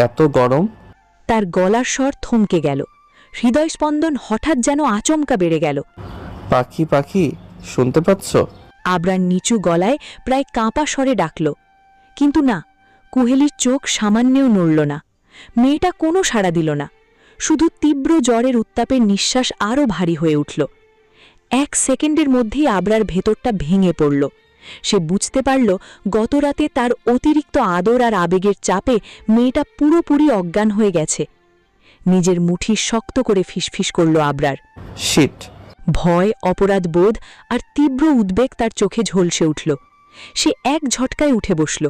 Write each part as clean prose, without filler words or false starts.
এত গরম? তার গলার স্বর থমকে গেল। হৃদয়স্পন্দন হঠাৎ যেন আচমকা বেড়ে গেল। পাখি পাখি, শুনতে পাচ্ছ? আবরার নিচু গলায় প্রায় কাঁপা স্বরে ডাকল। কিন্তু না, কুহেলির চোখ সামান্যেও নড়ল না। মেয়েটা কোনো সাড়া দিল না। শুধু তীব্র জ্বরের উত্তাপের নিঃশ্বাস আরও ভারী হয়ে উঠল। 1 সেকেন্ডের মধ্যেই আবরার ভেতরটা ভেঙে পড়ল। সে বুঝতে পারল গতরাতে তার অতিরিক্ত আদর আর আবেগের চাপে মেয়েটা পুরোপুরি অজ্ঞান হয়ে গেছে। নিজের মুঠি শক্ত করে ফিসফিস করল আবরার। শিট! ভয়, অপরাধবোধ আর তীব্র উদ্বেগ তার চোখে ঝলসে উঠল। সে এক ঝটকায় উঠে বসল।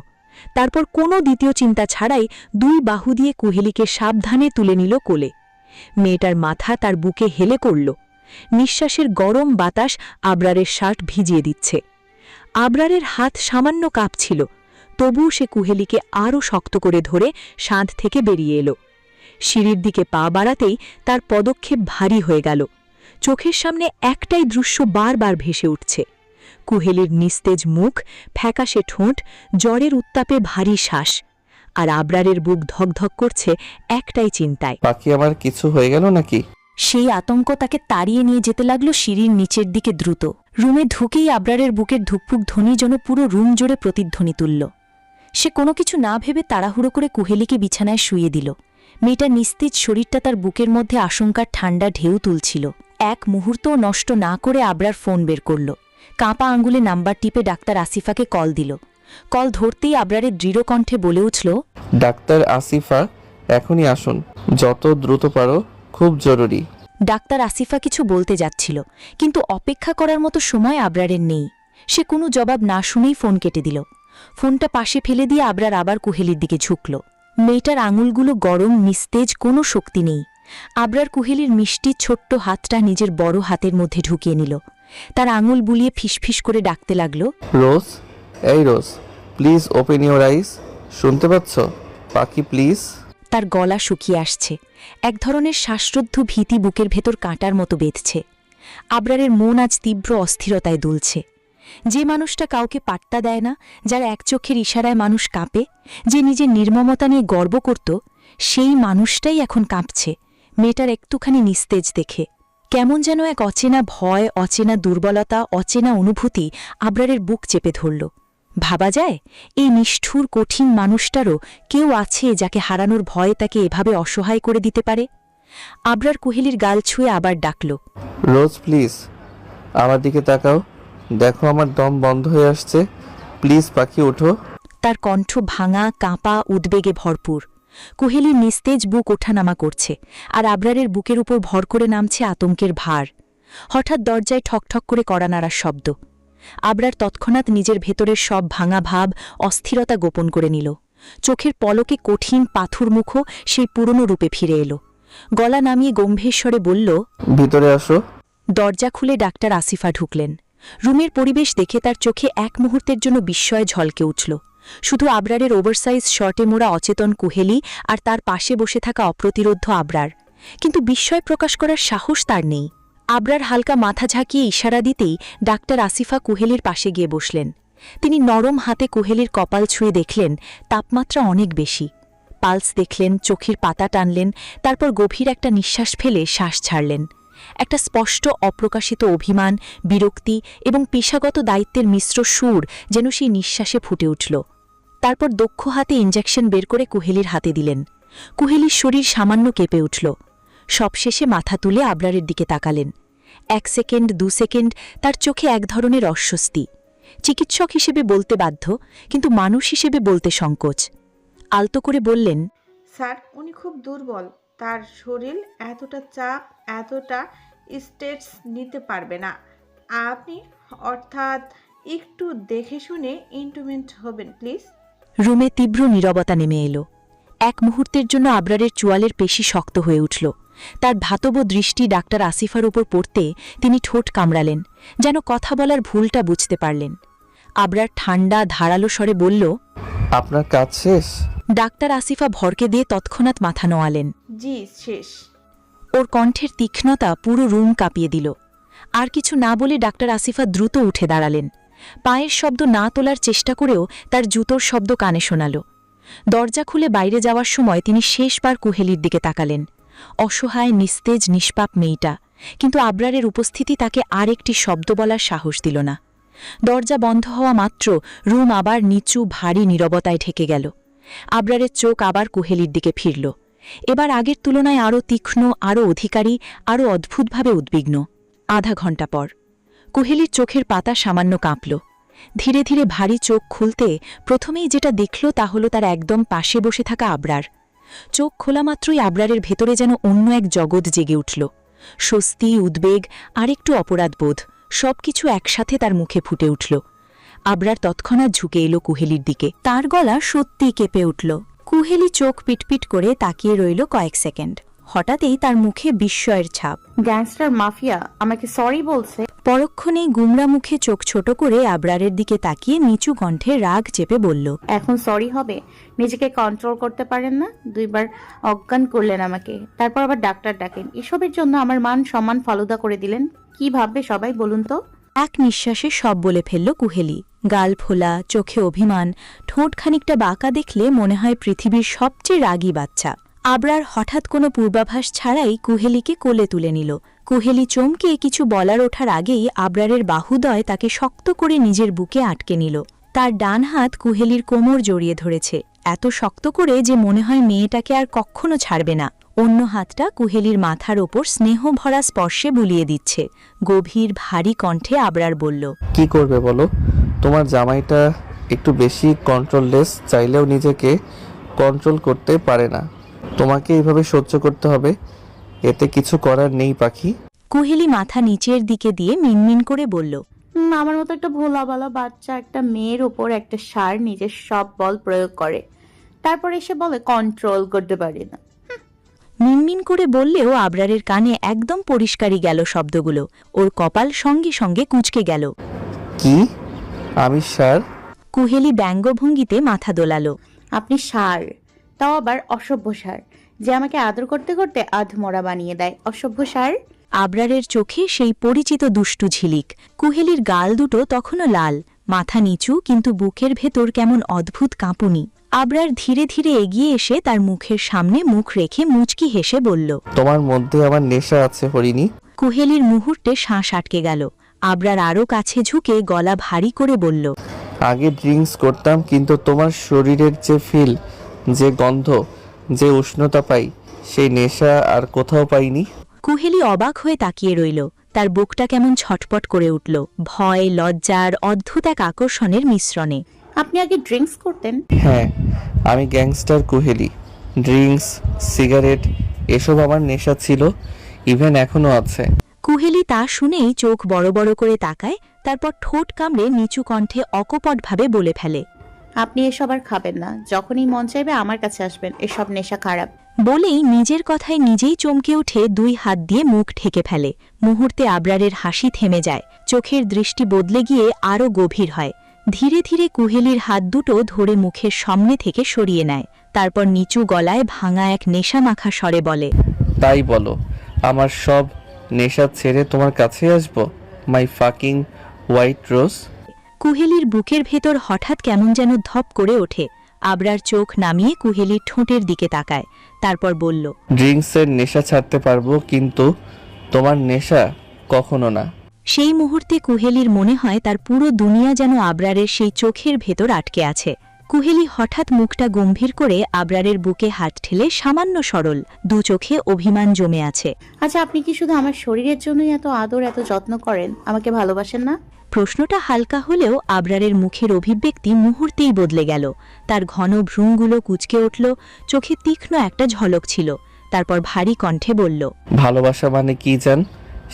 তারপর কোনো দ্বিতীয় চিন্তা ছাড়াই 2 বাহু দিয়ে কুহেলিকে সাবধানে তুলে নিল কোলে। মেয়েটার মাথা তার বুকে হেলে পড়ল। নিঃশ্বাসের গরম বাতাস আবরারের শার্ট ভিজিয়ে দিচ্ছে। আবরারের হাত সামান্য কাঁপছিল, তবুও সে কুহেলিকে আরও শক্ত করে ধরে সাঁধ থেকে বেরিয়ে এলো। সিঁড়ির দিকে পা বাড়াতেই তার পদক্ষেপ ভারী হয়ে গেল। চোখের সামনে একটাই দৃশ্য বারবার ভেসে উঠছে। কুহেলির নিস্তেজ মুখ, ফ্যাকাশে ঠোঁট, জ্বরের উত্তাপে ভারী শ্বাস। আর আবরারের বুক ধকধক করছে একটাই চিন্তায়। পাখি, আমার কিছু হয়ে গেল নাকি? সেই আতঙ্ক তাকে তাড়িয়ে নিয়ে যেতে লাগলো সিঁড়ির নিচের দিকে দ্রুত। রুমে ঢুকেই আবরারের বুকের ধুকপুক ধ্বনি যেন পুরো রুম জুড়ে প্রতিধ্বনি তুলল। সে কোনো কিছু না ভেবে তাড়াহুড়ো করে কুহেলিকে বিছানায় শুইয়ে দিল। মেয়েটার নিস্তেজ শরীরটা তার বুকের মধ্যে আশঙ্কার ঠান্ডা ঢেউ তুলছিল। এক মুহূর্তও নষ্ট না করে আবরার ফোন বের করল। কাঁপা আঙ্গুলে নাম্বার টিপে ডাক্তার আসিফাকে কল দিল। কল ধরতেই আবরারের দৃঢ় কণ্ঠে বলে উঠল, ডাক্তার আসিফা, এখনই আসুন, যত দ্রুত পারো, খুব জরুরি। ডাক্তার আসিফা কিছু বলতে যাচ্ছিল, কিন্তু অপেক্ষা করার মতো সময় আবরারের নেই। সে কোনো জবাব না শুনেই ফোন কেটে দিল। ফোনটা পাশে ফেলে দিয়ে আবরার আবার কুহেলির দিকে ঝুঁকল। মেয়েটার আঙুলগুলো গরম, নিস্তেজ, কোনো শক্তি নেই। আবরার কুহেলির মিষ্টি ছোট্ট হাতটা নিজের বড় হাতের মধ্যে ঢুকিয়ে নিল। তার আঙুল বুলিয়ে ফিসফিস করে ডাকতে লাগল, রোজ, এই রোজ, প্লিজ ওপেন ইউর আইস। শুনতে পাচ্ছ? পাখি প্লিজ। তার গলা শুকিয়ে আসছে। এক ধরনের শ্বাসরুদ্ধ ভীতি বুকের ভেতর কাঁটার মতো বেঁধছে। আবরারের মন আজ তীব্র অস্থিরতায় দুলছে। যে মানুষটা কাউকে পাত্তা দেয় না, যার এক চোখের ইশারায় মানুষ কাঁপে, যে নিজের নির্মমতা নিয়ে গর্ব করত, সেই মানুষটাই এখন কাঁপছে মেয়েটার একটুখানি নিস্তেজ দেখে। কেমন যেন এক অচেনা ভয়, অচেনা দুর্বলতা, অচেনা অনুভূতি আবরারের বুক চেপে ধরল। ভাবা যায়, এই নিষ্ঠুর কঠিন মানুষটারও কেউ আছে যাকে হারানোর ভয়ে তাকে এভাবে অসহায় করে দিতে পারে। আবরার কুহেলির গাল ছুঁয়ে আবার ডাকল, রোজ প্লিজ, আমার দিকে তাকাও, দেখো আমার দম বন্ধ হয়ে আসছে, প্লিজ পাখি ওঠো। তার কণ্ঠ ভাঙা, কাঁপা, উদ্বেগে ভরপুর। কুহেলির নিস্তেজ বুক ওঠানামা করছে, আর আবরারের বুকের উপর ভর করে নামছে আতঙ্কের ভার। হঠাৎ দরজায় ঠকঠক করে কড়া নাড়ার শব্দ। আবরার তৎক্ষণাৎ নিজের ভেতরের সব ভাঙা ভাব, অস্থিরতা গোপন করে নিল। চোখের পলকে কঠিন পাথুর মুখও সেই পুরনো রূপে ফিরে এলো। গলা নামিয়ে গম্ভীর বলল, ভিতরে আসো। দরজা খুলে ডাক্তার আসিফা ঢুকলেন। রুমের পরিবেশ দেখে তার চোখে এক মুহূর্তের জন্য বিস্ময় ঝলকে উঠল। শুধু আবরারের ওভারসাইজ শর্টে মোড়া অচেতন কুহেলি আর তার পাশে বসে থাকা অপ্রতিরোধ্য আবরার, কিন্তু বিস্ময় প্রকাশ করার সাহস তার নেই। আবরার হালকা মাথা ঝাঁকিয়ে ইশারা দিতেই ডাক্তার আসিফা কুহেলির পাশে গিয়ে বসলেন। তিনি নরম হাতে কুহেলির কপাল ছুঁয়ে দেখলেন তাপমাত্রা অনেক বেশি। পালস দেখলেন, চোখের পাতা টানলেন, তারপর গভীর একটা নিঃশ্বাস ফেলে শ্বাস ছাড়লেন। একটা স্পষ্ট অপ্রকাশিত অভিমান, বিরক্তি এবং পেশাগত দায়িত্বের মিশ্র সুর যেন সেই নিঃশ্বাসে ফুটে উঠল। তারপর দক্ষ হাতে ইঞ্জেকশন বের করে কুহেলির হাতে দিলেন। কুহেলির শরীর সামান্য কেঁপে উঠল। সবশেষে মাথা তুলে আবরারের দিকে তাকালেন। 1 সেকেন্ড, 2 সেকেন্ড তার চোখে এক ধরনের অস্বস্তি। চিকিৎসক হিসেবে বলতে বাধ্য, কিন্তু মানুষ হিসেবে বলতে সংকোচ। আলতো করে বললেন, স্যার, উনি খুব দুর্বল। তার শরীর এতটা চাপ, এতটা স্টেটস নিতে পারবে না। আপনি অর্থাৎ একটু দেখে শুনে ইন্টুমেন্ট হবেন প্লিজ। রুমে তীব্র নীরবতা নেমে এলো। এক মুহূর্তের জন্য আবরারের চোয়ালের পেশি শক্ত হয়ে উঠল। তার ধাতব দৃষ্টি ডাক্তার আসিফার উপর পড়তে তিনি ঠোঁট কামড়ালেন, যেন কথা বলার ভুলটা বুঝতে পারলেন। আবরার ঠান্ডা, ধারালো স্বরে বলল, আপনার কাজ শেষ? ডাক্তার আসিফা ভরকে দিয়ে তৎক্ষণাৎ মাথা নোয়ালেন। জি, শেষ। ওর কণ্ঠের তীক্ষ্ণতা পুরো রুম কাঁপিয়ে দিল। আর কিছু না বলে ডাক্তার আসিফা দ্রুত উঠে দাঁড়ালেন। পায়ের শব্দ না তোলার চেষ্টা করেও তার জুতোর শব্দ কানে শোনাল। দরজা খুলে বাইরে যাওয়ার সময় তিনি শেষবার কুহেলির দিকে তাকালেন। অসহায় নিস্তেজ নিষ্পাপ মেয়েটা, কিন্তু আবরারের উপস্থিতি তাকে আর একটি শব্দ বলার সাহস দিল না। দরজা বন্ধ হওয়া মাত্র রুম আবার নিচু ভারী নীরবতায় ঢেকে গেল। আবরারের চোখ আবার কুহেলির দিকে ফিরল, এবার আগের তুলনায় আরও তীক্ষ্ণ, আরও অধিকারী, আরও অদ্ভুতভাবে উদ্বিগ্ন। আধা ঘণ্টা পর কুহেলির চোখের পাতা সামান্য কাঁপল। ধীরে ধীরে ভারী চোখ খুলতে প্রথমেই যেটা দেখল তা হল তার একদম পাশে বসে থাকা আবরার। চোখ খোলা মাত্রই আবরারের ভেতরে যেন অন্য এক জগৎ জেগে উঠল। স্বস্তি, উদ্বেগ আর একটু অপরাধবোধ সবকিছু একসাথে তার মুখে ফুটে উঠল। আবরার তৎক্ষণাৎ ঝুঁকে এলো কুহেলির দিকে। তার গলা সত্যিই কেঁপে উঠল। কুহেলি চোখ পিটপিট করে তাকিয়ে রইল কয়েক সেকেন্ড। হঠাৎই তার মুখে বিস্ময়ের ছাপ। গ্যাংস্টার মাফিয়া আমাকে সরি বলছে? পরক্ষণেই গুমরা মুখে চোখ ছোট করে আবরারের দিকে তাকিয়ে নিচু কণ্ঠে রাগ চেপে বলল, এখন সরি হবে? নিজেকে কন্ট্রোল করতে পারেন না? 2 বার অজ্ঞান করলেন আমাকে, তারপর আবার ডাক্তার ডাকেন। এসবের জন্য আমার মান সম্মান ফালুদা করে দিলেন। কি ভাববে সবাই বলুন তো? এক নিঃশ্বাসে সব বলে ফেলল কুহেলি। গাল ফোলা, চোখে অভিমান, ঠোঁট খানিকটা বাঁকা দেখলে মনে হয় পৃথিবীর সবচেয়ে রাগী বাচ্চা। আবরার হঠাৎ কোনো পূর্বাভাস ছাড়াই কুহেলিকে কোলে তুলে নিল। কুহেলি চমকে কিছু বলার ওঠার আগেই আবরারের বাহুদয় তাকে শক্ত করে নিজের বুকে আটকে নিল। তার ডান হাত কুহেলির কোমর জড়িয়ে ধরেছে, এত শক্ত করে যে মনে হয় মেয়েটাকে আর কখনো ছাড়বে না। অন্য হাতটা কুহেলির মাথার ওপর স্নেহ ভরা স্পর্শে বুলিয়ে দিচ্ছে। গভীর ভারী কণ্ঠে আবরার বলল, কি করবে বলো? তোমার জামাইটা একটু বেশি কন্ট্রোললেস, চাইলেও নিজেকে কন্ট্রোল করতে পারে না। তোমাকে এইভাবে সহ্য করতে হবে, এতে কিছু করার নেই পাখি। কুহেলি মাথা নিচের দিকে দিয়ে মিনমিন করে বলল, আমার মতো একটা ভোলাবালা বাচ্চা একটা মেয়ের উপর একটা ষাঁড় নিজের সব বল প্রয়োগ করে, তারপর এসে বলে কন্ট্রোল করতে পারে না। মিনমিন করে বললেও আবরারের কানে একদম পরিষ্কারই গেল শব্দগুলো। ওর কপাল সঙ্গে সঙ্গে কুঁচকে গেল। কি? আমি ষাঁড়? কুহেলি ব্যঙ্গভঙ্গিতে মাথা দোলালো। আপনি ষাঁড়, তাও আবার অসভ্য ষাঁড়, যে আমাকে আদর করতে করতে আধমরা বানিয়ে দেয়। অসভ্য ষাঁড়। আবরারের চোখে সেই পরিচিত দুষ্টু ঝিলিক। কুহেলির গাল দুটো তখনও লাল, মাথা নিচু, কিন্তু বুকের ভেতর কেমন অদ্ভুত কাঁপুনি। আবরার ধীরে ধীরে এগিয়ে এসে তার মুখের সামনে মুখ রেখে মুচকি হেসে বলল, তোমার মধ্যে আমার নেশা আছে হরিণী। কুহেলির মুহূর্তে শ্বাস আটকে গেল। আবরার আরও কাছে ঝুঁকে গলা ভারী করে বলল, আগে ড্রিঙ্কস করতাম, কিন্তু তোমার শরীরের যে ফিল, যে গন্ধ, যে উষ্ণতা পাই, সেই নেশা আর কোথাও পাইনি। কুহেলি অবাক হয়ে তাকিয়ে রইল। তার বুকটা কেমন ছটপট করে উঠল, ভয়, লজ্জার অদ্ভুত এক আকর্ষণের মিশ্রণে। আপনি আগে ড্রিঙ্কস করতেন? হ্যাঁ, আমি গ্যাংস্টার কুহেলি। ড্রিঙ্কস, সিগারেট এসব আমার নেশা ছিল, ইভেন এখনো আছে। কুহেলি তা শুনেই চোখ বড় বড় করে তাকায়, তারপর ঠোঁট কামড়ে নিচু কণ্ঠে অকপটভাবে বলে ফেলে, আপনি এসব আর খাবেন না। যখনই মন চাইবে আমার কাছে আসবেন। এসব নেশা খারাপ। বলেই নিজের কথায় নিজেই চমকে উঠে 2 হাত দিয়ে মুখ ঢেকে ফেলে। মুহূর্তে আবরারের হাসি থেমে যায়, চোখের দৃষ্টি বদলে গিয়ে আরও গভীর হয়। ধীরে ধীরে কুহেলির হাত দুটো ধরে মুখের সামনে থেকে সরিয়ে নেয়। তারপর নিচু গলায় ভাঙা এক নেশা মাখা স্বরে বলে, তাই বলো, আমার সব নেশা ছেড়ে তোমার কাছে আসবো, মাই ফাকিং হোয়াইট রোজ। কুহেলির বুকের ভেতর হঠাৎ কেমন যেন ধপ করে ওঠে। আবরার চোখ নামিয়ে কুহেলির ঠোঁটের দিকে তাকায়, তারপর বলল, ড্রিঙ্কসের নেশা ছাড়তে পারবো, কিন্তু তোমার নেশা কখনো না। সেই মুহূর্তে কুহেলির মনে হয় তার পুরো দুনিয়া যেন আবরারের সেই চোখের ভেতর আটকে আছে। কুহেলি হঠাৎ মুখটা গম্ভীর করে আবরারের বুকে হাত ঠেলে সামান্য সরল, 2 চোখে অভিমান জমে আছে। আচ্ছা, আপনি কি শুধু আমার শরীরের জন্যই এত আদর, এত যত্ন করেন? আমাকে ভালোবাসেন না? প্রশ্নটা হালকা হলেও আবরারের মুখের অভিব্যক্তি মুহূর্তেই বদলে গেল। তার ঘন ভ্রূগুলো কুঁচকে উঠল, চোখে তীক্ষ্ণ একটা ঝলক ছিল। তারপর ভারী কণ্ঠে বলল, ভালোবাসা মানে কি জান?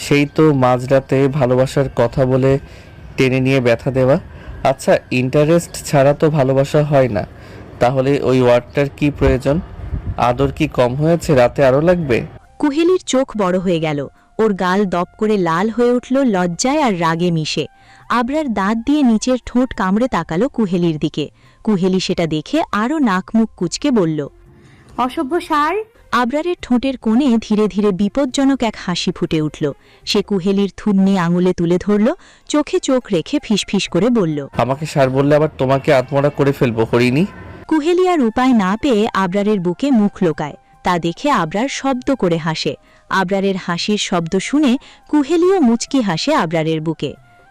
সেই তো মাঝরাতে ভালোবাসার কথা বলে টেনে নিয়ে ব্যথা দেওয়া। আচ্ছা, ইন্টারেস্ট ছাড়া তো ভালোবাসা হয় না, তাহলে ওই ওয়ার্ডটার কি প্রয়োজন? আদর কি কম হয়েছে? রাতে আরও লাগবে? কুহেলির চোখ বড় হয়ে গেল, ওর গাল দপ করে লাল হয়ে উঠল লজ্জায় আর রাগে মিশে। আবরার দাঁত দিয়ে নিচের ঠোঁট কামড়ে তাকালো কুহেলির দিকে। কুহেলি সেটা দেখে আরও নাক মুখ কুঁচকে বলল, অসভ্য ষাঁড়। আবরারের ঠোঁটের কোণে ধীরে ধীরে বিপজ্জনক এক হাসি ফুটে উঠল। সে কুহেলির থুন্নি আঙুলে তুলে ধরল, চোখে চোখ রেখে ফিসফিস করে বলল, আমাকে সার বললে আবার তোমাকে আত্মরা করে ফেলবো হরিণী। কুহেলি আর উপায় না পেয়ে আবরারের বুকে মুখ লোকায়। তা দেখে আবরার শব্দ করে হাসে। আবরারের হাসির শব্দ শুনে কুহেলিও মুচকি হাসে আবরারের বুকে।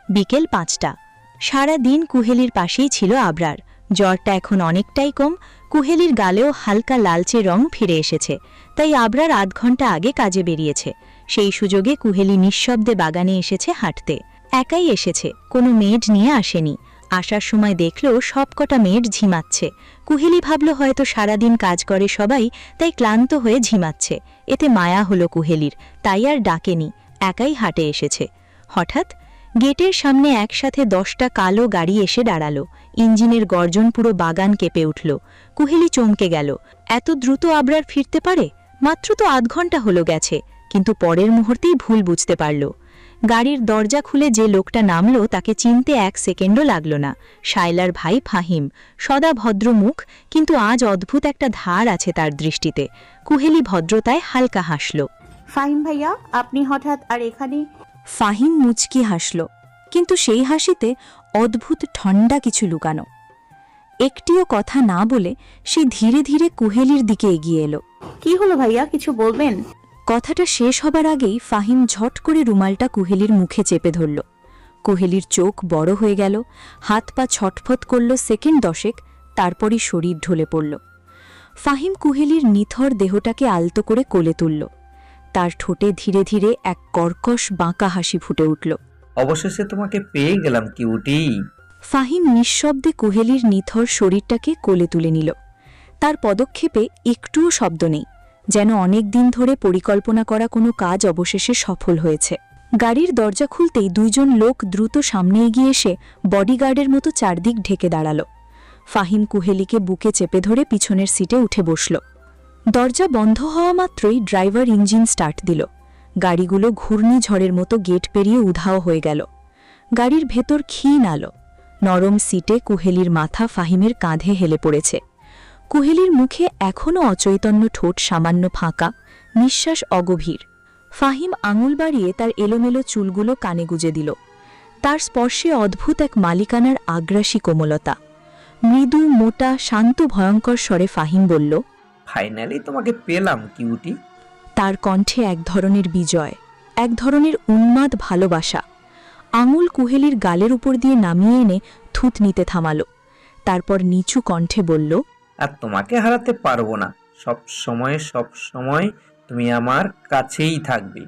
বিকেল 5টা। সারা দিন কুহেলির পাশেই ছিল আবরার। জ্বরটা এখন অনেকটাই কম, কুহেলির গালেও হালকা লালচে রং ফিরে এসেছে। তাই আবরার আধ ঘন্টা আগে কাজে বেরিয়েছে। সেই সুযোগে কুহেলি নিঃশব্দে বাগানে এসেছে হাঁটতে। একাই এসেছে, কোনো মেড নিয়ে আসেনি। আসার সময় দেখল সবকটা মেড ঝিমাচ্ছে। কুহেলি ভাবল হয়তো সারাদিন কাজ করে সবাই, তাই ক্লান্ত হয়ে ঝিমাচ্ছে। এতে মায়া হলো কুহেলির, তাই আর ডাকেনি, একাই হাঁটে এসেছে। হঠাৎ গেটের সামনে একসাথে 10টা কালো গাড়ি এসে দাঁড়ালো। ইঞ্জিনের গর্জন পুরো বাগান কেঁপে উঠল। কুহেলি চমকে গেল। এত দ্রুত আবরার ফিরতে পারে? মাত্র তো আধ ঘন্টা হলো গেছে। কিন্তু পরের মুহূর্তেই ভুল বুঝতে পারল। গাড়ির দরজা খুলে যে লোকটা নামল তাকে চিনতে 1 সেকেন্ডও লাগল না। শায়লার ভাই ফাহিম। সদা ভদ্র মুখ, কিন্তু আজ অদ্ভুত একটা ধার আছে তার দৃষ্টিতে। কুহেলি ভদ্রতায় হালকা হাসল। ফাহিম ভাইয়া, আপনি হঠাৎ আর এখানে? ফাহিম মুচকি হাসল, কিন্তু সেই হাসিতে অদ্ভুত ঠান্ডা কিছু লুকানো। একটিও কথা না বলে সে ধীরে ধীরে কুহেলির দিকে এগিয়ে এলো। কি হলো ভাইয়া, কিছু বলবেন? কথাটা শেষ হবার আগেই ফাহিম ঝট করে রুমালটা কুহেলির মুখে চেপে ধরল। কুহেলির চোখ বড় হয়ে গেল, হাত পা ছটফট করল সেকেন্ড 10, তারপরই শরীর ঢলে পড়ল। ফাহিম কুহেলির নিথর দেহটাকে আলতো করে কোলে তুলল। তার ঠোঁটে ধীরে ধীরে এক কর্কশ বাঁকা হাসি ফুটে উঠল। অবশেষে তোমাকে পেয়ে গেলাম কিউটি। ফাহিম নিঃশব্দে কুহেলির নিথর শরীরটাকে কোলে তুলে নিল। তার পদক্ষেপে একটুও শব্দ নেই, যেন অনেক দিন ধরে পরিকল্পনা করা কোনো কাজ অবশেষে সফল হয়েছে। গাড়ির দরজা খুলতেই 2 জন লোক দ্রুত সামনে এগিয়ে এসে বডিগার্ডের মতো চারদিক ঢেকে দাঁড়াল। ফাহিম কুহেলিকে বুকে চেপে ধরে পিছনের সিটে উঠে বসল। দরজা বন্ধ হওয়া মাত্রই ড্রাইভার ইঞ্জিন স্টার্ট দিল। গাড়িগুলো ঘূর্ণিঝড়ের মতো গেট পেরিয়ে উধাও হয়ে গেল। গাড়ির ভেতর ক্ষীণ আলো। নরম সিটে কুহেলির মাথা ফাহিমের কাঁধে হেলে পড়েছে। কুহেলির মুখে এখনও অচৈতন্য, ঠোঁট সামান্য ফাঁকা, নিঃশ্বাস অগভীর। ফাহিম আঙুল বাড়িয়ে তার এলোমেলো চুলগুলো কানে গুজে দিল। তার স্পর্শে অদ্ভুত এক মালিকানার আগ্রাসী কোমলতা। মৃদু, মোটা, শান্ত, ভয়ঙ্কর স্বরে ফাহিম বলল, ফাইনালি তোমাকে পেলাম কিউটি। তার কণ্ঠে এক ধরনের বিজয়, এক ধরনের উন্মাদ ভালোবাসা। আঙুল কুহেলির গালের উপর দিয়ে নামিয়ে এনে থুত নিতে থামাল। তারপর নিচু কণ্ঠে বলল, আর তোমাকে হারাতে পারবো না। সব সময় তুমি আমার কাছেই থাকবে।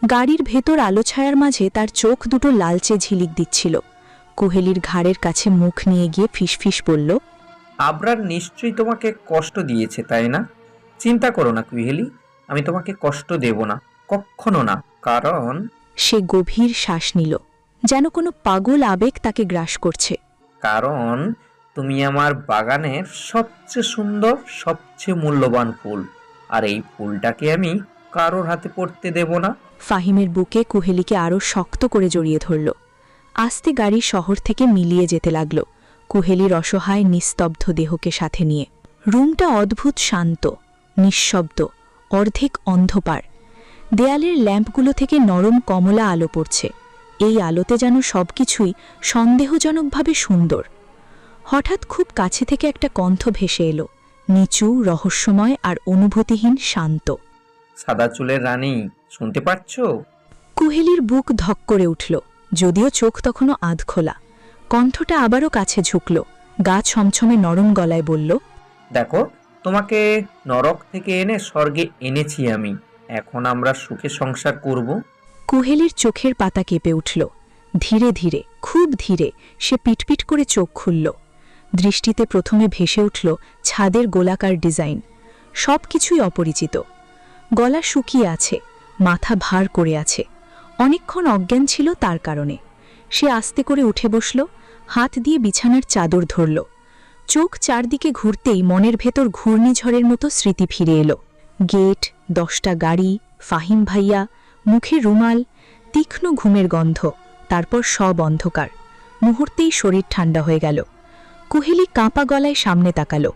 গাড়ির ভেতর আলো ছায়ার মাঝে তার চোখ দুটো লালচে ঝিলিক দিচ্ছিল। কুহেলির ঘাড়ের কাছে মুখ নিয়ে গিয়ে ফিসফিস বলল, আবরার নিশ্চয়ই তোমাকে কষ্ট দিয়েছে, তাই না? চিন্তা করো না কুহেলি, আমি তোমাকে কষ্ট দেব না, কখনো না। কারণ সে গভীর শ্বাস নিল, যেন কোনো পাগল আবেগ তাকে গ্রাস করছে। কারণ তুমি আমার বাগানের সবচেয়ে সুন্দর, সবচেয়ে মূল্যবান ফুল, আর এই ফুলটাকে আমি কারোর হাতে পড়তে দেব না। ফাহিমের বুকে কুহেলিকে আরও শক্ত করে জড়িয়ে ধরল। আস্তে গাড়ি শহর থেকে মিলিয়ে যেতে লাগল, কুহেলির অসহায় নিস্তব্ধ দেহকে সাথে নিয়ে। রুমটা অদ্ভুত শান্ত, নিঃশব্দ, অর্ধেক অন্ধকার। দেয়ালের ল্যাম্পগুলো থেকে নরম কমলা আলো পড়ছে। এই আলোতে যেন সবকিছুই সন্দেহজনকভাবে সুন্দর। হঠাৎ খুব কাছে থেকে একটা কণ্ঠ ভেসে এলো, নিচু, রহস্যময় আর অনুভূতিহীন, শান্ত। সাদা চুলের রানী, শুনতে পাচ্ছ? কুহেলির বুক ধক করে উঠল, যদিও চোখ তখনও আধ খোলা। কণ্ঠটা আবারও কাছে ঝুঁকল, গা ছমছমে নরম গলায় বলল, দেখো, তোমাকে নরক থেকে এনে স্বর্গে এনেছি আমি। এখন আমরা সুখে সংসার করব। কুহেলির চোখের পাতা কেঁপে উঠল। ধীরে ধীরে, খুব ধীরে সে পিটপিট করে চোখ খুলল। দৃষ্টিতে প্রথমে ভেসে উঠল ছাদের গোলাকার ডিজাইন। সব কিছুই অপরিচিত। গলা শুকিয়ে আছে, মাথা ভার করে আছে। অনেকক্ষণ অজ্ঞান ছিল তার কারণে। সে আস্তে করে উঠে বসল, হাত দিয়ে বিছানার চাদর ধরল। চোখ চারদিকে ঘুরতেই মনের ভেতর ঘূর্ণিঝড়ের মতো স্মৃতি ফিরে এলো। গেট, 10টা গাড়ি, ফাহিম ভাইয়া, মুখে রুমাল, তীক্ষ্ণ ঘুমের গন্ধ, তারপর সব অন্ধকার। মুহূর্তেই শরীর ঠান্ডা হয়ে গেল। কুহেলি কাঁপা গলায় সামনে তাকালো।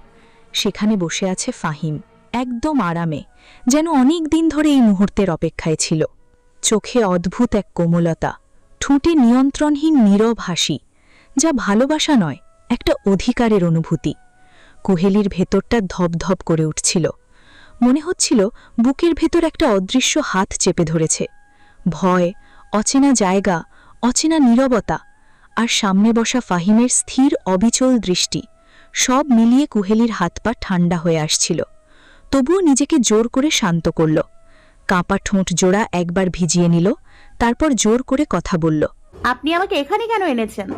সেখানে বসে আছে ফাহিম, একদম আরামে, যেন অনেক দিন ধরে এই মুহূর্তের অপেক্ষায় ছিল। চোখে অদ্ভুত এক কোমলতা, ঠোঁটে নিয়ন্ত্রণহীন নীরব হাসি, যা ভালোবাসা নয়, একটা অধিকারের অনুভূতি। কুহেলির ভেতরটা ধপধপ করে উঠছিল। মনে হচ্ছিল বুকের ভেতর একটা অদৃশ্য হাত চেপে ধরেছে। ভয়, অচেনা জায়গা, অচেনা নীরবতা, আর সামনে বসা ফাহিমের স্থির অবিচল দৃষ্টি, সব মিলিয়ে কুহেলির হাত পা ঠান্ডা হয়ে আসছিল। তবুও নিজেকে জোর করে শান্ত করল। কাঁপা ঠোঁট জোড়া একবার ভিজিয়ে নিল, তারপর জোর করে কথা বলল। আপনি আমাকে এখানে কেন এনেছেন?